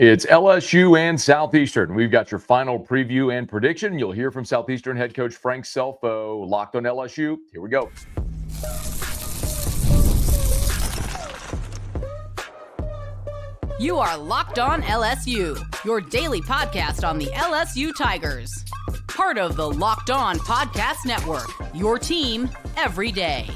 It's LSU and Southeastern. We've got your final preview and prediction. You'll hear from Southeastern head coach Frank Scelfo. Locked on LSU. Here we go. You are Locked On LSU, your daily podcast on the LSU Tigers. Part of the Locked On Podcast Network, your team every day.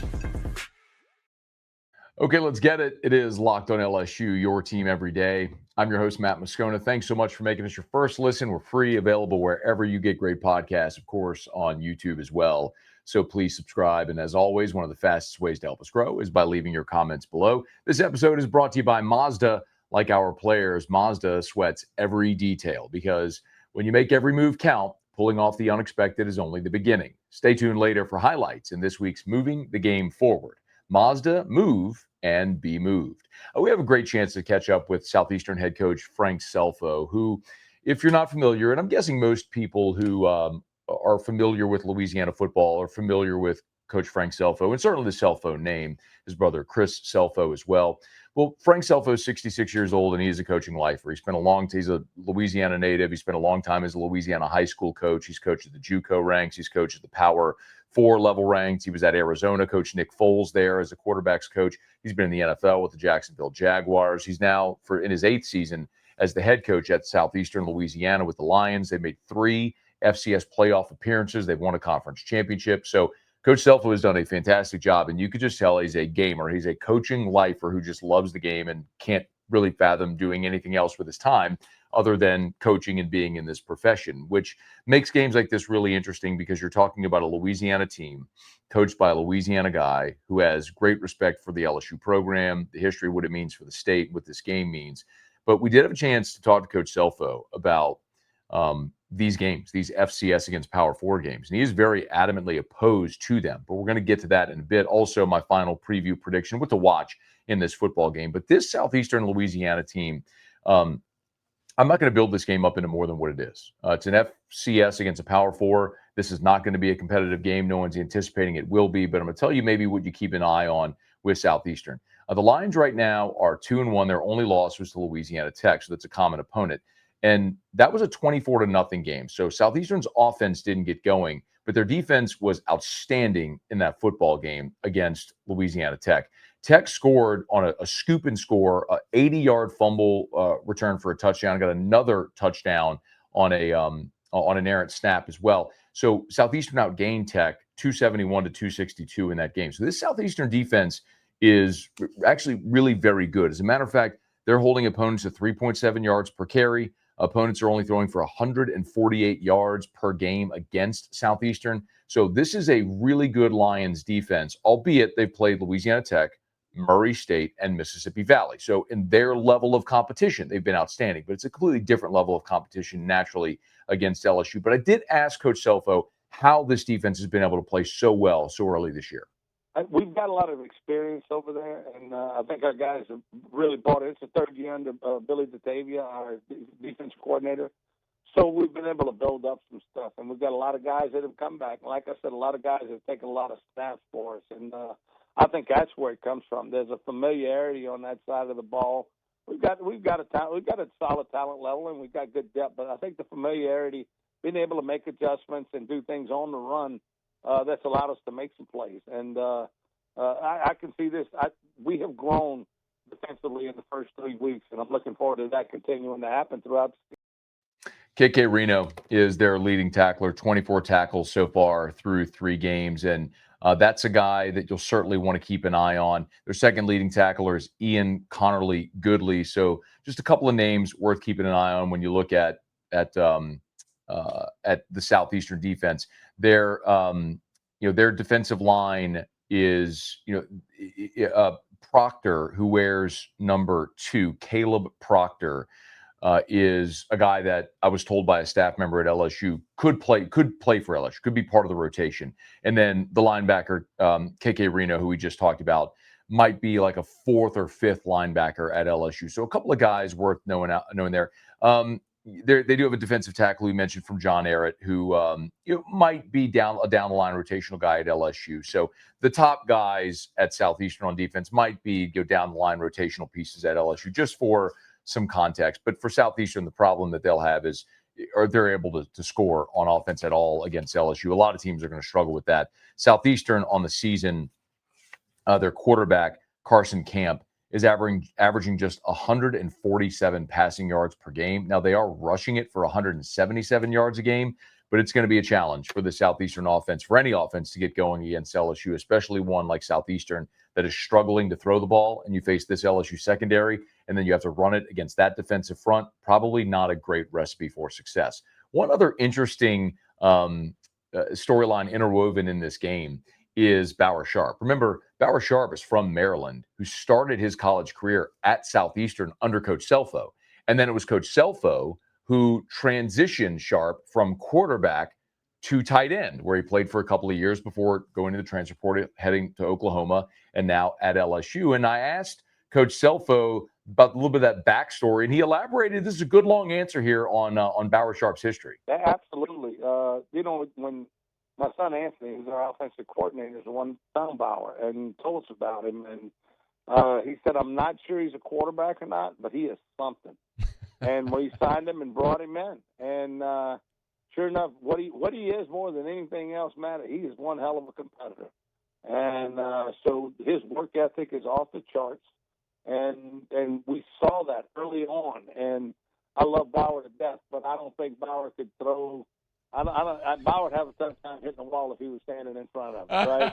Okay, let's get it. It is Locked On LSU, your team every day. I'm your host, Matt Moscona. Thanks so much for making us your first listen. We're free, available wherever you get great podcasts, of course, on YouTube as well. So please subscribe. And as always, one of the fastest ways to help us grow is by leaving your comments below. This episode is brought to you by Mazda. Like our players, Mazda sweats every detail because when you make every move count, pulling off the unexpected is only the beginning. Stay tuned later for highlights in this week's Moving the Game Forward. Mazda, move and be moved. We have a great chance to catch up with Southeastern head coach Frank Scelfo, who, if you're not familiar, and I'm guessing most people who are familiar with Louisiana football are familiar with Coach Frank Scelfo, and certainly the Scelfo name, his brother Chris Scelfo as well. Well, Frank Scelfo is 66 years old, and he is a coaching lifer. He's a Louisiana native. He spent a long time as a Louisiana high school coach. He's coached at the JUCO ranks. He's coached at the Power 4 level ranks. He was at Arizona, coached Nick Foles there as a quarterbacks coach. He's been in the NFL with the Jacksonville Jaguars. He's now in his 8th season as the head coach at Southeastern Louisiana with the Lions. They made 3 FCS playoff appearances. They've won a conference championship. So Coach Scelfo has done a fantastic job, and you could just tell he's a gamer. He's a coaching lifer who just loves the game and can't really fathom doing anything else with his time other than coaching and being in this profession, which makes games like this really interesting because you're talking about a Louisiana team coached by a Louisiana guy who has great respect for the LSU program, the history, what it means for the state, what this game means. But we did have a chance to talk to Coach Scelfo about these games, these FCS against Power 4 games. And he is very adamantly opposed to them. But we're going to get to that in a bit. Also, my final preview prediction, what to watch in this football game. But this Southeastern Louisiana team, I'm not going to build this game up into more than what it is. It's an FCS against a Power 4. This is not going to be a competitive game. No one's anticipating it will be. But I'm going to tell you maybe what you keep an eye on with Southeastern. The Lions right now are 2-1. Their only loss was to Louisiana Tech, so that's a common opponent. And that was a 24-0 game. So Southeastern's offense didn't get going, but their defense was outstanding in that football game against Louisiana Tech. Tech scored on a scoop and score, an 80-yard fumble return for a touchdown, got another touchdown on an errant snap as well. So Southeastern outgained Tech 271 to 262 in that game. So this Southeastern defense is actually really very good. As a matter of fact, they're holding opponents to 3.7 yards per carry. Opponents are only throwing for 148 yards per game against Southeastern. So this is a really good Lions defense, albeit they've played Louisiana Tech, Murray State, and Mississippi Valley. So in their level of competition, they've been outstanding. But it's a completely different level of competition naturally against LSU. But I did ask Coach Scelfo how this defense has been able to play so well so early this year. We've got a lot of experience over there, and I think our guys have really bought it. It's the third year under Billy Batavia, our defensive coordinator. So we've been able to build up some stuff, and we've got a lot of guys that have come back. Like I said, a lot of guys have taken a lot of snaps for us, and I think that's where it comes from. There's a familiarity on that side of the ball. We've got a solid talent level, and we've got good depth. But I think the familiarity, being able to make adjustments and do things on the run, that's allowed us to make some plays. And I can see this. We have grown defensively in the first 3 weeks, and I'm looking forward to that continuing to happen throughout the season. KK Reno is their leading tackler, 24 tackles so far through 3 games. And that's a guy that you'll certainly want to keep an eye on. Their second leading tackler is Ian Connerly Goodley. So just a couple of names worth keeping an eye on when you look at the Southeastern defense. Their defensive line is, Proctor, who wears number 2, Caleb Proctor, is a guy that I was told by a staff member at LSU could play for LSU, could be part of the rotation. And then the linebacker, KK Reno, who we just talked about, might be like a 4th or 5th linebacker at LSU. So a couple of guys worth knowing there. They do have a defensive tackle we mentioned from John Ehret, who might be down the line rotational guy at LSU. So the top guys at Southeastern on defense might be down the line rotational pieces at LSU, just for some context. But for Southeastern, the problem that they'll have is, or they're able to score on offense at all against LSU. A lot of teams are going to struggle with that. Southeastern on the season, their quarterback, Carson Camp, is averaging just 147 passing yards per game. Now, they are rushing it for 177 yards a game, but it's going to be a challenge for the Southeastern offense, for any offense, to get going against LSU, especially one like Southeastern that is struggling to throw the ball, and you face this LSU secondary, and then you have to run it against that defensive front. Probably not a great recipe for success. One other interesting storyline interwoven in this game is Bauer Sharp. Remember, Bauer Sharp is from Maryland, who started his college career at Southeastern under Coach Scelfo. And then it was Coach Scelfo who transitioned Sharp from quarterback to tight end, where he played for a couple of years before going to the transfer portal, heading to Oklahoma, and now at LSU. And I asked Coach Scelfo about a little bit of that backstory, and he elaborated. This is a good long answer here on Bauer Sharp's history. Absolutely. When my son Anthony, who's our offensive coordinator, is the one found Bauer and told us about him. And he said, I'm not sure he's a quarterback or not, but he is something. And we signed him and brought him in. And sure enough, what he is more than anything else, Matt, he is one hell of a competitor. And so his work ethic is off the charts. And we saw that early on. And I love Bauer to death, but I don't think Bauer could throw. Bauer would have a tough time hitting the wall if he was standing in front of it, right?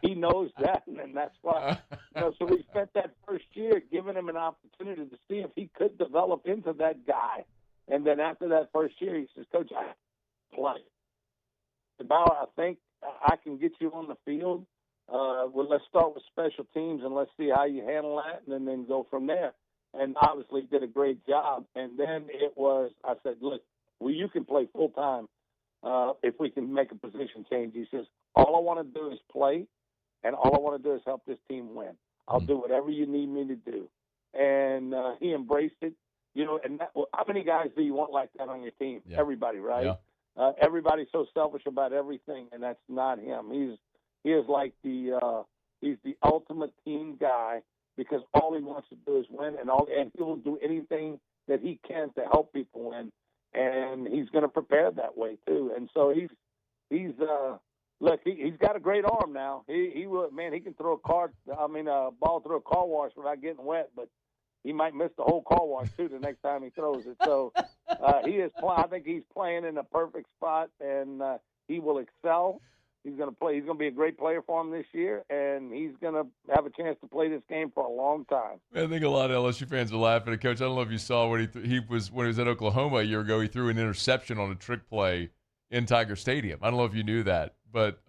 He knows that, and that's why. So we spent that first year giving him an opportunity to see if he could develop into that guy. And then after that first year, he says, Coach, I play. Bauer, I think I can get you on the field. Well, let's start with special teams and let's see how you handle that, and then go from there. And obviously did a great job. And then I said, look, you can play full time if we can make a position change. He says, all I want to do is play, and all I want to do is help this team win. I'll do whatever you need me to do. And he embraced it. How many guys do you want like that on your team? Yeah. Everybody, right? Yeah. Everybody's so selfish about everything, and that's not him. He is like he's the ultimate team guy, because all he wants to do is win, and he will do anything that he can to help people win. And he's going to prepare that way too. And so he's got a great arm now. He can throw a ball through a car wash without getting wet, but he might miss the whole car wash too the next time he throws it. So I think he's playing in a perfect spot, and he will excel. He's going to play. He's going to be a great player for him this year, and he's going to have a chance to play this game for a long time. I think a lot of LSU fans are laughing at Coach. I don't know if you saw when he was at Oklahoma a year ago. He threw an interception on a trick play in Tiger Stadium. I don't know if you knew that, but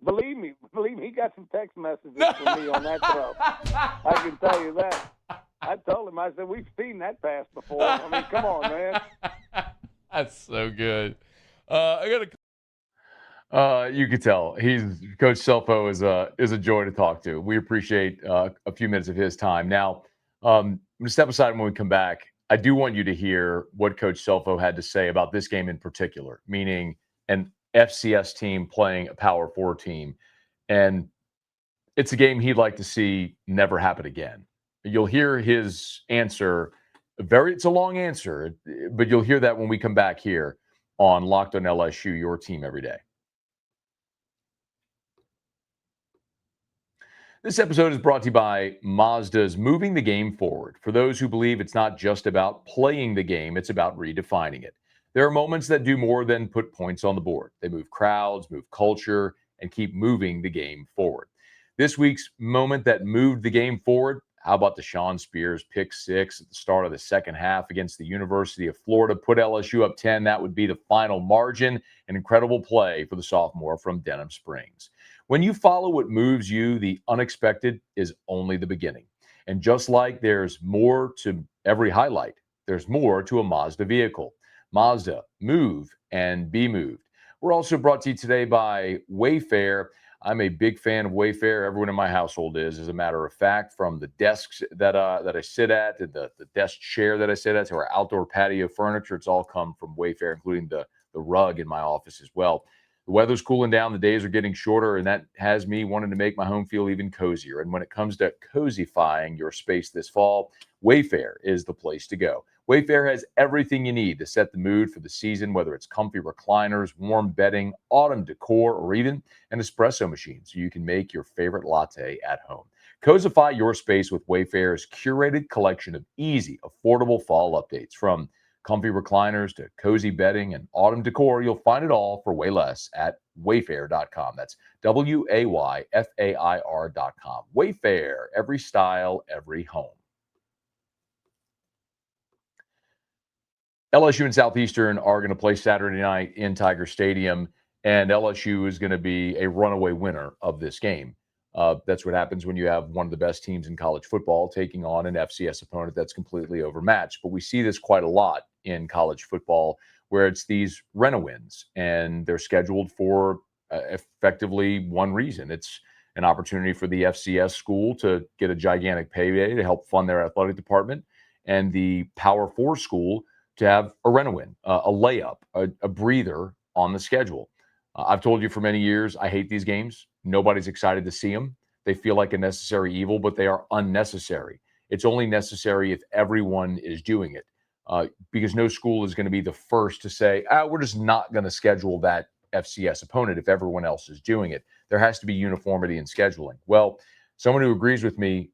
believe me, he got some text messages from me on that throw. I can tell you that. I told him, I said, we've seen that pass before. I mean, come on, man. That's so good. I got a. You could tell Coach Scelfo is a joy to talk to. We appreciate a few minutes of his time. Now, I'm going to step aside when we come back. I do want you to hear what Coach Scelfo had to say about this game in particular, meaning an FCS team playing a Power 4 team. And it's a game he'd like to see never happen again. You'll hear his answer. It's a long answer, but you'll hear that when we come back here on Locked on LSU, your team every day. This episode is brought to you by Mazda's Moving the Game Forward. For those who believe it's not just about playing the game, it's about redefining it. There are moments that do more than put points on the board. They move crowds, move culture, and keep moving the game forward. This week's moment that moved the game forward, how about the Sean Spears pick six at the start of the second half against the University of Florida, put LSU up 10. That would be the final margin. An incredible play for the sophomore from Denham Springs. When you follow what moves you, the unexpected is only the beginning. And just like there's more to every highlight, there's more to a Mazda vehicle. Mazda, move and be moved. We're also brought to you today by Wayfair. I'm a big fan of Wayfair. Everyone in my household is, as a matter of fact, from the desks that I sit at, to the desk chair that I sit at, to our outdoor patio furniture. It's all come from Wayfair, including the rug in my office as well. The weather's cooling down, the days are getting shorter, and that has me wanting to make my home feel even cozier. And when it comes to cozifying your space this fall, Wayfair is the place to go. Wayfair has everything you need to set the mood for the season, whether it's comfy recliners, warm bedding, autumn decor, or even an espresso machine so you can make your favorite latte at home. Cozify your space with Wayfair's curated collection of easy, affordable fall updates. From comfy recliners to cozy bedding and autumn decor, you'll find it all for way less at wayfair.com. That's WAYFAIR.com. Wayfair, every style, every home. LSU and Southeastern are going to play Saturday night in Tiger Stadium, and LSU is going to be a runaway winner of this game. That's what happens when you have one of the best teams in college football taking on an FCS opponent that's completely overmatched. But we see this quite a lot in college football, where it's these rent-a-wins, and they're scheduled for effectively one reason. It's an opportunity for the FCS school to get a gigantic payday to help fund their athletic department, and the Power 4 school to have a rent-a-win, a layup, a breather on the schedule. I've told you for many years, I hate these games. Nobody's excited to see them. They feel like a necessary evil, but they are unnecessary. It's only necessary if everyone is doing it, because no school is going to be the first to say, we're just not going to schedule that FCS opponent if everyone else is doing it. There has to be uniformity in scheduling. Well, someone who agrees with me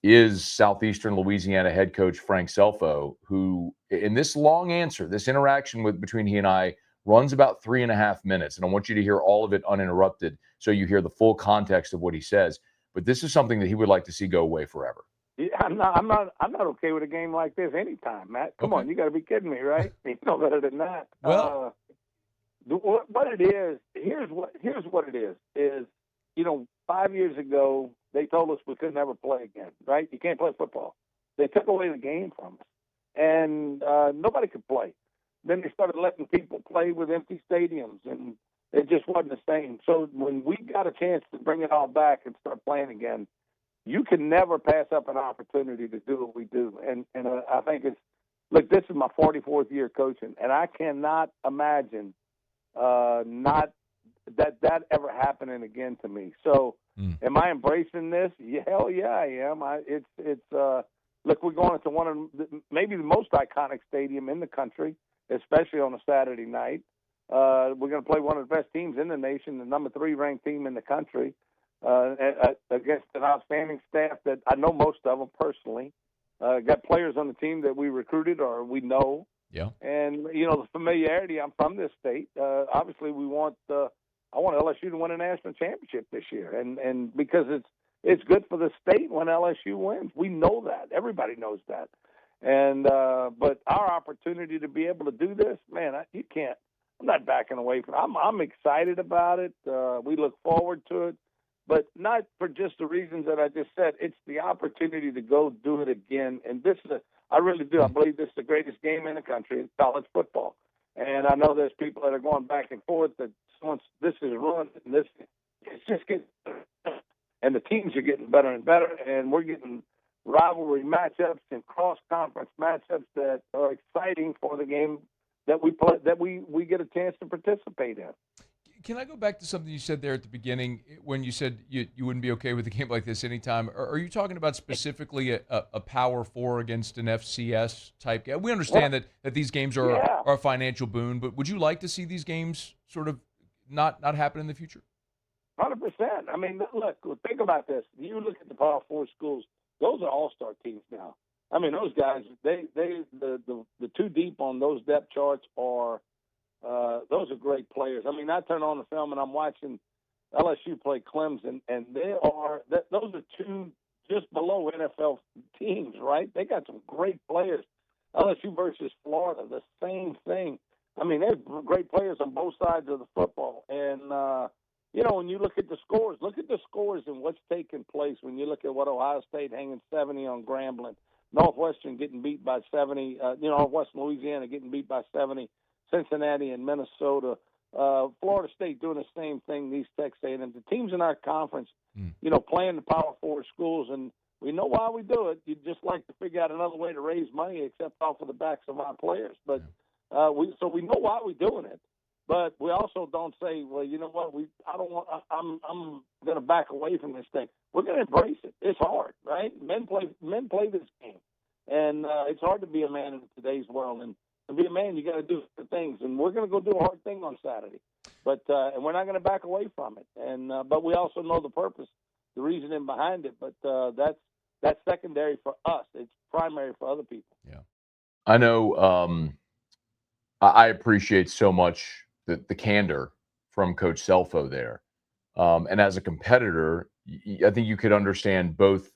is Southeastern Louisiana head coach Frank Scelfo, who, in this long answer, this interaction between he and I, runs about 3.5 minutes. And I want you to hear all of it uninterrupted so you hear the full context of what he says. But this is something that he would like to see go away forever. Yeah, I'm not okay with a game like this anytime, Matt. Come on, you got to be kidding me, right? You know better than that. Well, what it is, here's what it is, 5 years ago, they told us we could never play again, right? You can't play football. They took away the game from us, and nobody could play. Then they started letting people play with empty stadiums, and it just wasn't the same. So when we got a chance to bring it all back and start playing again, you can never pass up an opportunity to do what we do. And I think this is my 44th year coaching, and I cannot imagine not that ever happening again to me. So am I embracing this? Yeah, hell yeah, I am. Look, we're going into one of maybe the most iconic stadium in the country, especially on a Saturday night. We're going to play one of the best teams in the nation, the number 3 ranked team in the country, against an outstanding staff that I know most of them personally. Got players on the team that we recruited or we know. Yeah. And, the familiarity, I'm from this state. Obviously, I want LSU to win a national championship this year. And because it's good for the state when LSU wins. We know that. Everybody knows that. And but our opportunity to be able to do this, man, you can't. I'm not backing away from it. I'm excited about it. We look forward to it, but not for just the reasons that I just said. It's the opportunity to go do it again. And I really do. I believe this is the greatest game in the country. It's college football. And I know there's people that are going back and forth that once this is run, it's just getting better. And the teams are getting better and better, and we're getting rivalry matchups and cross-conference matchups that are exciting for the game that we play, that we get a chance to participate in. Can I go back to something you said there at the beginning when you said you wouldn't be okay with a game like this anytime? Are you talking about specifically a Power 4 against an FCS type game? We understand that these games are a financial boon, but would you like to see these games sort of not happen in the future? 100%. I mean, look, think about this. You look at the Power 4 schools; those are all-star teams now. I mean, those guys, the two deep on those depth charts are. Those are great players. I mean, I turn on the film and I'm watching LSU play Clemson, and those are two just below NFL teams, right? They got some great players. LSU versus Florida, the same thing. I mean, there's great players on both sides of the football. And, when you look at the scores and what's taking place when you look at what Ohio State hanging 70 on Grambling, Northwestern getting beat by 70, Northwestern Louisiana getting beat by 70, Cincinnati and Minnesota, Florida State doing the same thing, these Texas A&M. The teams in our conference, playing the Power 4 schools, and we know why we do it. You'd just like to figure out another way to raise money except off of the backs of our players. But we know why we're doing it. But we also don't say, well, you know what? I'm going to back away from this thing. We're going to embrace it. It's hard, right? Men play this game, and it's hard to be a man in today's world. And to be a man, you got to do the things. And we're going to go do a hard thing on Saturday, but and we're not going to back away from it. And but we also know the purpose, the reasoning behind it. But that's secondary for us. It's primary for other people. Yeah, I know. I appreciate so much the candor from Coach Scelfo there. And as a competitor, I think you could understand both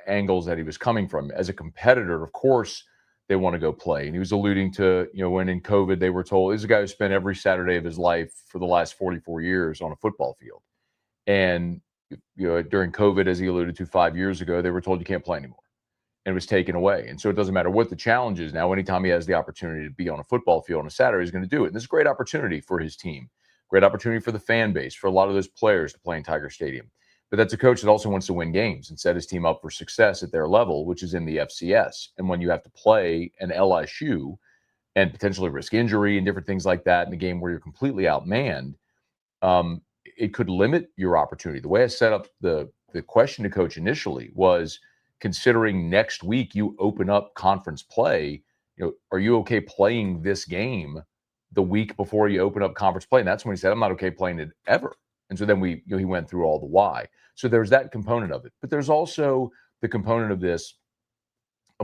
angles that he was coming from. As a competitor, of course, they want to go play. And he was alluding to, when in COVID, they were told, he's a guy who spent every Saturday of his life for the last 44 years on a football field. And, during COVID, as he alluded to 5 years ago, they were told you can't play anymore. And it was taken away. And so it doesn't matter what the challenge is now. Anytime he has the opportunity to be on a football field on a Saturday, he's going to do it. And this is a great opportunity for his team, great opportunity for the fan base, for a lot of those players to play in Tiger Stadium. But that's a coach that also wants to win games and set his team up for success at their level, which is in the FCS. And when you have to play an LSU and potentially risk injury and different things like that in a game where you're completely outmanned, it could limit your opportunity. The way I set up the question to coach initially was, considering next week you open up conference play, are you okay playing this game the week before you open up conference play? And that's when he said, I'm not okay playing it ever. And so then he went through all the why. So there's that component of it. But there's also the component of this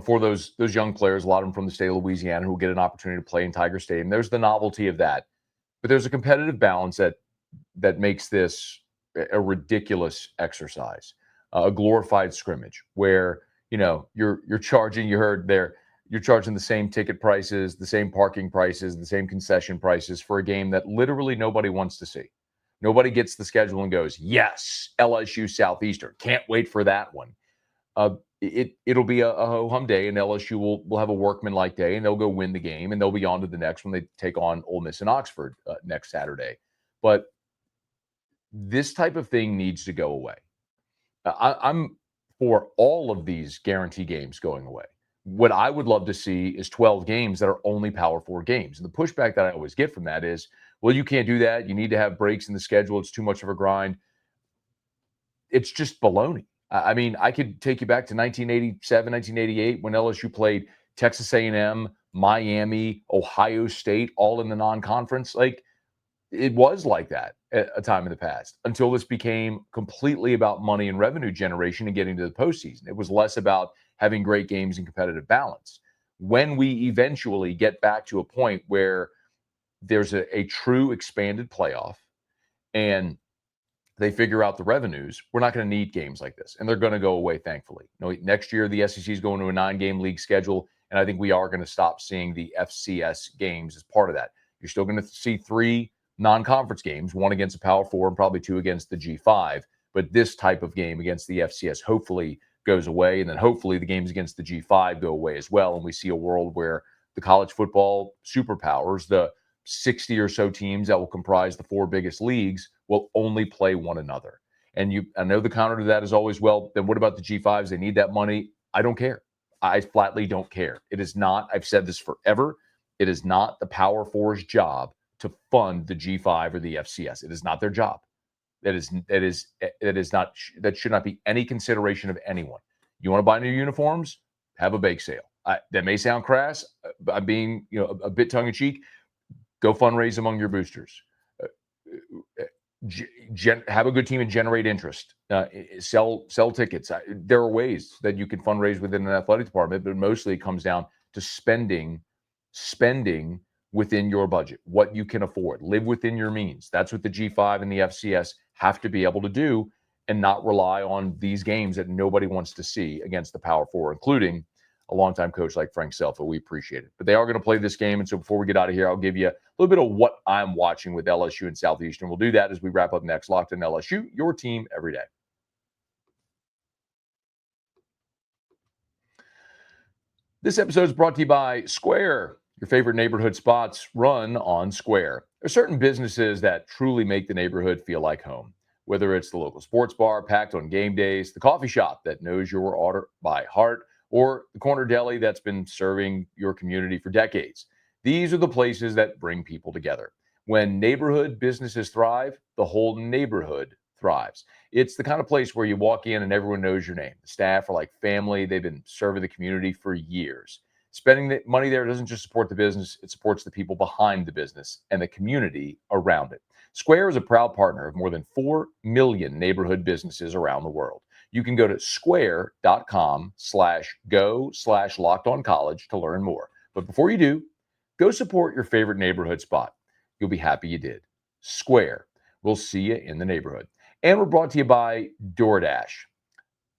for those young players, a lot of them from the state of Louisiana, who will get an opportunity to play in Tiger Stadium. There's the novelty of that. But there's a competitive balance that makes this a ridiculous exercise. A glorified scrimmage where, you're charging, you're charging the same ticket prices, the same parking prices, the same concession prices for a game that literally nobody wants to see. Nobody gets the schedule and goes, yes, LSU Southeastern. Can't wait for that one. It'll be a ho-hum day, and LSU will have a workmanlike day, and they'll go win the game, and they'll be on to the next when they take on Ole Miss and Oxford next Saturday. But this type of thing needs to go away. I'm for all of these guarantee games going away. What I would love to see is 12 games that are only Power 4 games. And the pushback that I always get from that is, well, you can't do that. You need to have breaks in the schedule. It's too much of a grind. It's just baloney. I mean, I could take you back to 1987, 1988 when LSU played Texas A&M, Miami, Ohio State, all in the non-conference. Like, it was like that at a time in the past until this became completely about money and revenue generation and getting to the postseason. It was less about having great games and competitive balance. When we eventually get back to a point where there's a true expanded playoff and they figure out the revenues, we're not going to need games like this. And they're going to go away, thankfully. Next year, the SEC is going to a 9-game league schedule. And I think we are going to stop seeing the FCS games as part of that. You're still going to see 3 non-conference games, 1 against the Power 4 and probably 2 against the G5. But this type of game against the FCS hopefully goes away. And then hopefully the games against the G5 go away as well. And we see a world where the college football superpowers, the 60 or so teams that will comprise the 4 biggest leagues, will only play one another. And I know the counter to that is always, well, then what about the G5s? They need that money. I don't care. I flatly don't care. It is not, I've said this forever, it is not the Power 4's job to fund the G5 or the FCS. It is not their job. That should not be any consideration of anyone. You want to buy new uniforms? Have a bake sale. That may sound crass. I'm being, a bit tongue in cheek. Go fundraise among your boosters. Have a good team and generate interest. Sell tickets. There are ways that you can fundraise within an athletic department, but mostly it comes down to spending within your budget, what you can afford, live within your means. That's what the G5 and the FCS have to be able to do, and not rely on these games that nobody wants to see against the Power 4, including a longtime coach like Frank Scelfo. We appreciate it. But they are going to play this game. And so before we get out of here, I'll give you a little bit of what I'm watching with LSU and Southeastern. We'll do that as we wrap up next. Locked in LSU, your team every day. This episode is brought to you by Square. Your favorite neighborhood spots run on Square. There are certain businesses that truly make the neighborhood feel like home. Whether it's the local sports bar packed on game days, the coffee shop that knows your order by heart, or the corner deli that's been serving your community for decades. These are the places that bring people together. When neighborhood businesses thrive, the whole neighborhood thrives. It's the kind of place where you walk in and everyone knows your name. The staff are like family. They've been serving the community for years. Spending the money there doesn't just support the business, it supports the people behind the business and the community around it. Square is a proud partner of more than 4 million neighborhood businesses around the world. You can go to square.com/go/lockedoncollege to learn more. But before you do, go support your favorite neighborhood spot. You'll be happy you did. Square. We'll see you in the neighborhood. And we're brought to you by DoorDash.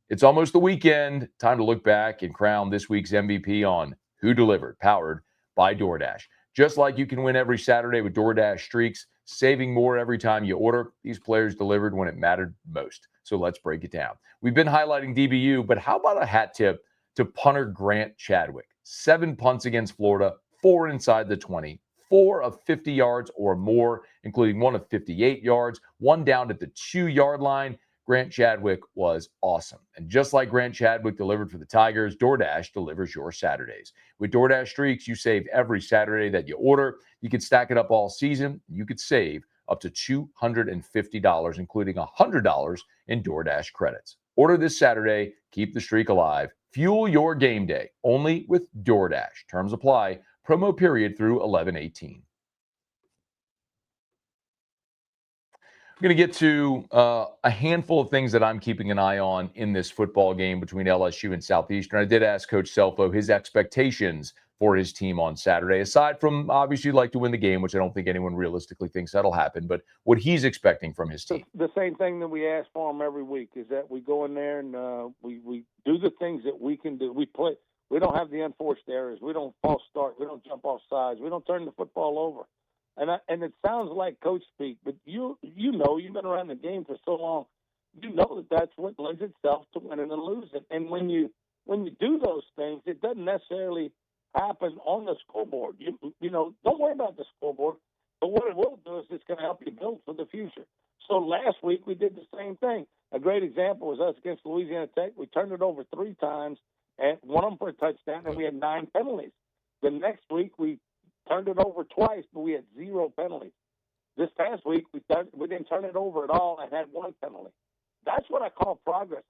It's almost the weekend. Time to look back and crown this week's MVP on Who Delivered, powered by DoorDash. Just like you can win every Saturday with DoorDash Streaks, saving more every time you order, these players delivered when it mattered most. So let's break it down. We've been highlighting DBU, but how about a hat tip to punter Grant Chadwick? 7 punts against Florida, 4 inside the 20, 4 of 50 yards or more, including 1 of 58 yards, 1 down at the 2-yard line. Grant Chadwick was awesome. And just like Grant Chadwick delivered for the Tigers, DoorDash delivers your Saturdays. With DoorDash Streaks, you save every Saturday that you order. You can stack it up all season. You could save up to $250, including $100 in DoorDash credits. Order this Saturday. Keep the streak alive. Fuel your game day. Only with DoorDash. Terms apply. Promo period through 11/18. I'm going to get to a handful of things that I'm keeping an eye on in this football game between LSU and Southeastern. I did ask Coach Scelfo his expectations for his team on Saturday, aside from obviously like to win the game, which I don't think anyone realistically thinks that'll happen, but what he's expecting from his team. The same thing that we ask for him every week is that we go in there and we do the things that we can do. We play. We don't have the unforced errors. We don't false start. We don't jump off sides. We don't turn the football over. And it sounds like coach speak, but you know, you've been around the game for so long, you know that that's what lends itself to winning and losing. And when you do those things, it doesn't necessarily happen on the scoreboard. You know, don't worry about the scoreboard. But what it will do is it's going to help you build for the future. So last week we did the same thing. A great example was us against Louisiana Tech. We turned it over 3 times and won them for a touchdown, and we had 9 penalties. The next week we turned it over twice, but we had 0 penalties. This past week, we didn't turn it over at all and had 1 penalty. That's what I call progress.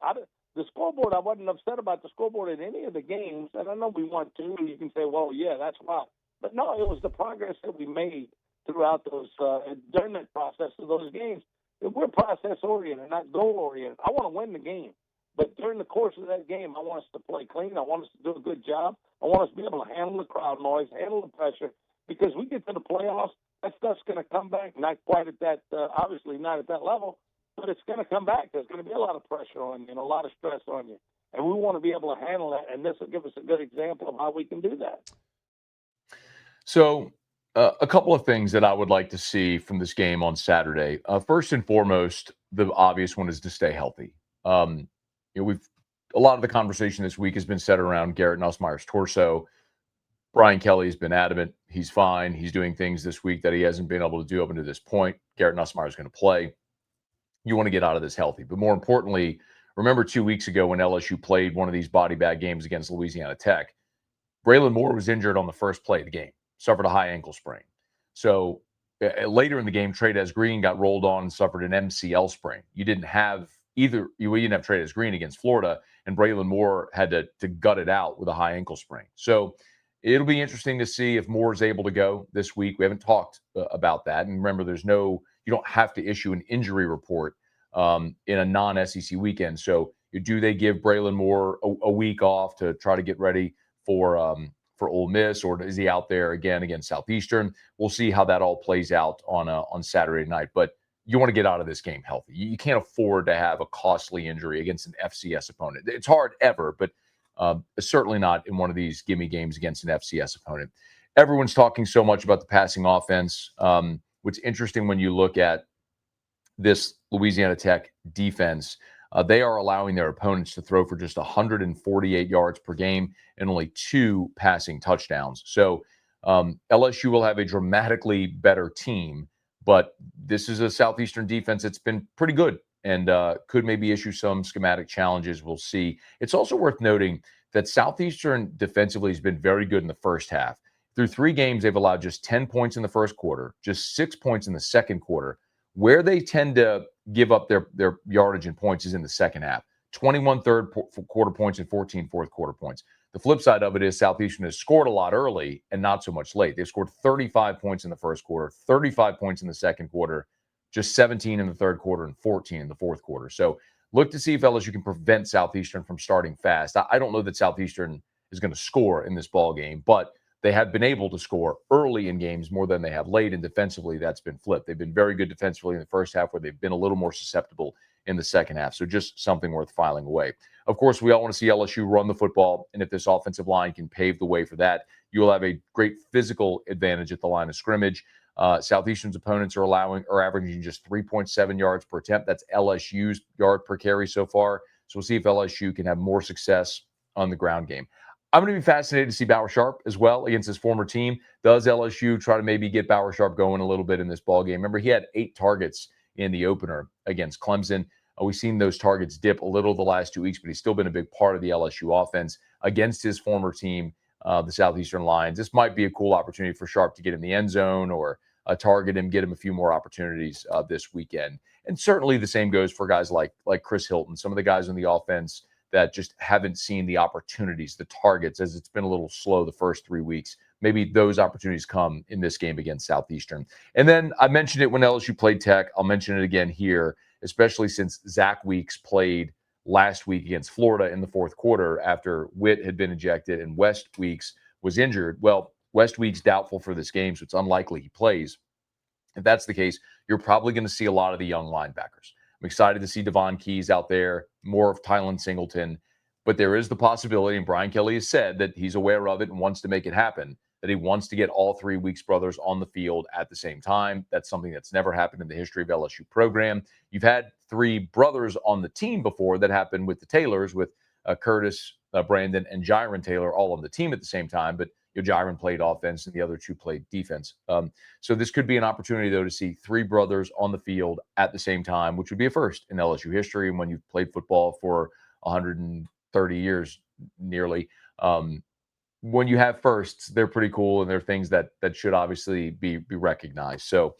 The scoreboard, I wasn't upset about the scoreboard in any of the games, and I know we won 2, and you can say, well, yeah, that's why. But no, it was the progress that we made throughout those during that process of those games. We're process-oriented, not goal-oriented. I want to win the game. But during the course of that game, I want us to play clean. I want us to do a good job. I want us to be able to handle the crowd noise, handle the pressure, because we get to the playoffs, that stuff's going to come back. Not quite at that, obviously not at that level, but it's going to come back. There's going to be a lot of pressure on you and a lot of stress on you. And we want to be able to handle that, and this will give us a good example of how we can do that. So a couple of things that I would like to see from this game on Saturday. First and foremost, the obvious one is to stay healthy. A lot of the conversation this week has been set around Garrett Nussmeier's torso. Brian Kelly has been adamant he's fine. He's doing things this week that he hasn't been able to do up until this point. Garrett Nussmeier is going to play. You want to get out of this healthy. But more importantly, remember 2 weeks ago when LSU played one of these body bag games against Louisiana Tech, Braylon Moore was injured on the first play of the game, suffered a high ankle sprain. So later in the game, Trey'Dez Green got rolled on and suffered an MCL sprain. You didn't have Trey'Dez Green against Florida, and Braylon Moore had to gut it out with a high ankle sprain. So it'll be interesting to see if Moore is able to go this week. We haven't talked about that. And remember, you don't have to issue an injury report in a non-SEC weekend. So do they give Braylon Moore a week off to try to get ready for Ole Miss, or is he out there again against Southeastern? We'll see how that all plays out on Saturday night. But you want to get out of this game healthy. You can't afford to have a costly injury against an FCS opponent. It's hard ever, but certainly not in one of these gimme games against an FCS opponent. Everyone's talking so much about the passing offense. What's interesting when you look at this Louisiana Tech defense, they are allowing their opponents to throw for just 148 yards per game and only 2 passing touchdowns. So LSU will have a dramatically better team, but this is a Southeastern defense that's been pretty good and could maybe issue some schematic challenges. We'll see. It's also worth noting that Southeastern defensively has been very good in the first half. Through 3 games, they've allowed just 10 points in the first quarter, just 6 points in the second quarter. Where they tend to give up their yardage and points is in the second half. 21 quarter points and 14 fourth quarter points. The flip side of it is Southeastern has scored a lot early and not so much late. They've scored 35 points in the first quarter, 35 points in the second quarter, just 17 in the third quarter, and 14 in the fourth quarter. So look to see if LSU can prevent Southeastern from starting fast. I don't know that Southeastern is going to score in this ball game, but they have been able to score early in games more than they have late, and defensively that's been flipped. They've been very good defensively in the first half, where they've been a little more susceptible in the second half. So just something worth filing away. Of course, we all want to see LSU run the football, and if this offensive line can pave the way for that, you will have a great physical advantage at the line of scrimmage. Southeastern's opponents are averaging just 3.7 yards per attempt. That's LSU's yard per carry so far. So we'll see if LSU can have more success on the ground game. I'm going to be fascinated to see Bauer Sharp as well against his former team. Does LSU try to maybe get Bauer Sharp going a little bit in this ball game? Remember, he had 8 targets in the opener against Clemson. We've seen those targets dip a little the last 2 weeks, but he's still been a big part of the LSU offense against his former team, the Southeastern Lions. This might be a cool opportunity for Sharp to get in the end zone or target him, get him a few more opportunities this weekend. And certainly the same goes for guys like Chris Hilton, some of the guys on the offense that just haven't seen the opportunities, the targets, as it's been a little slow the first 3 weeks. Maybe those opportunities come in this game against Southeastern. And then I mentioned it when LSU played Tech. I'll mention it again here, especially since Zach Weeks played last week against Florida in the fourth quarter after Witt had been ejected and West Weeks was injured. Well, West Weeks doubtful for this game, so it's unlikely he plays. If that's the case, you're probably going to see a lot of the young linebackers. I'm excited to see Devon Keys out there, more of Tylen Singleton. But there is the possibility, and Brian Kelly has said that he's aware of it and wants to make it happen, that he wants to get all 3 Weeks brothers on the field at the same time. That's something that's never happened in the history of LSU program. You've had 3 brothers on the team before. That happened with the Taylors, with Curtis, Brandon, and Jiron Taylor all on the team at the same time. But Jiron played offense and the other 2 played defense. So this could be an opportunity, though, to see 3 brothers on the field at the same time, which would be a first in LSU history. And when you've played football for 130 years nearly, when you have firsts, they're pretty cool, and they're things that should obviously be recognized. So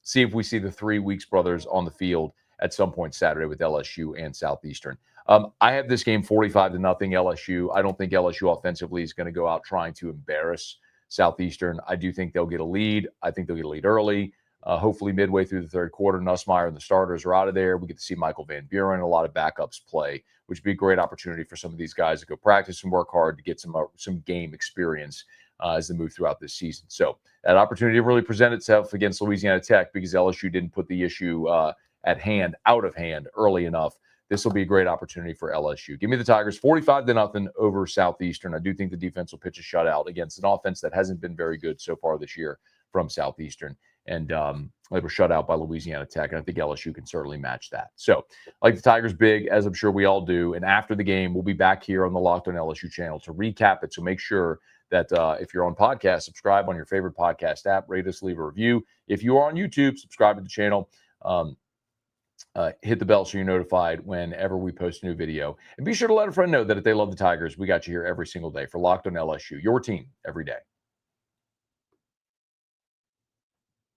see if we see the 3 Weeks brothers on the field at some point Saturday with LSU and Southeastern. I have this game 45-0 LSU. I don't think LSU offensively is going to go out trying to embarrass Southeastern. I do think they'll get a lead. I think they'll get a lead early. Hopefully midway through the third quarter, Nussmeier and the starters are out of there. We get to see Michael Van Buren and a lot of backups play, which would be a great opportunity for some of these guys to go practice and work hard to get some game experience as they move throughout this season. So that opportunity really presented itself against Louisiana Tech because LSU didn't put the issue out of hand early enough. This will be a great opportunity for LSU. Give me the Tigers 45-0 over Southeastern. I do think the defense will pitch a shutout against an offense that hasn't been very good so far this year from Southeastern. And they were shut out by Louisiana Tech, and I think LSU can certainly match that. So, like the Tigers big, as I'm sure we all do. And after the game, we'll be back here on the Locked On LSU channel to recap it. So make sure that if you're on podcast, subscribe on your favorite podcast app, rate us, leave a review. If you are on YouTube, subscribe to the channel. Hit the bell so you're notified whenever we post a new video. And be sure to let a friend know that if they love the Tigers, we got you here every single day for Locked On LSU, your team every day.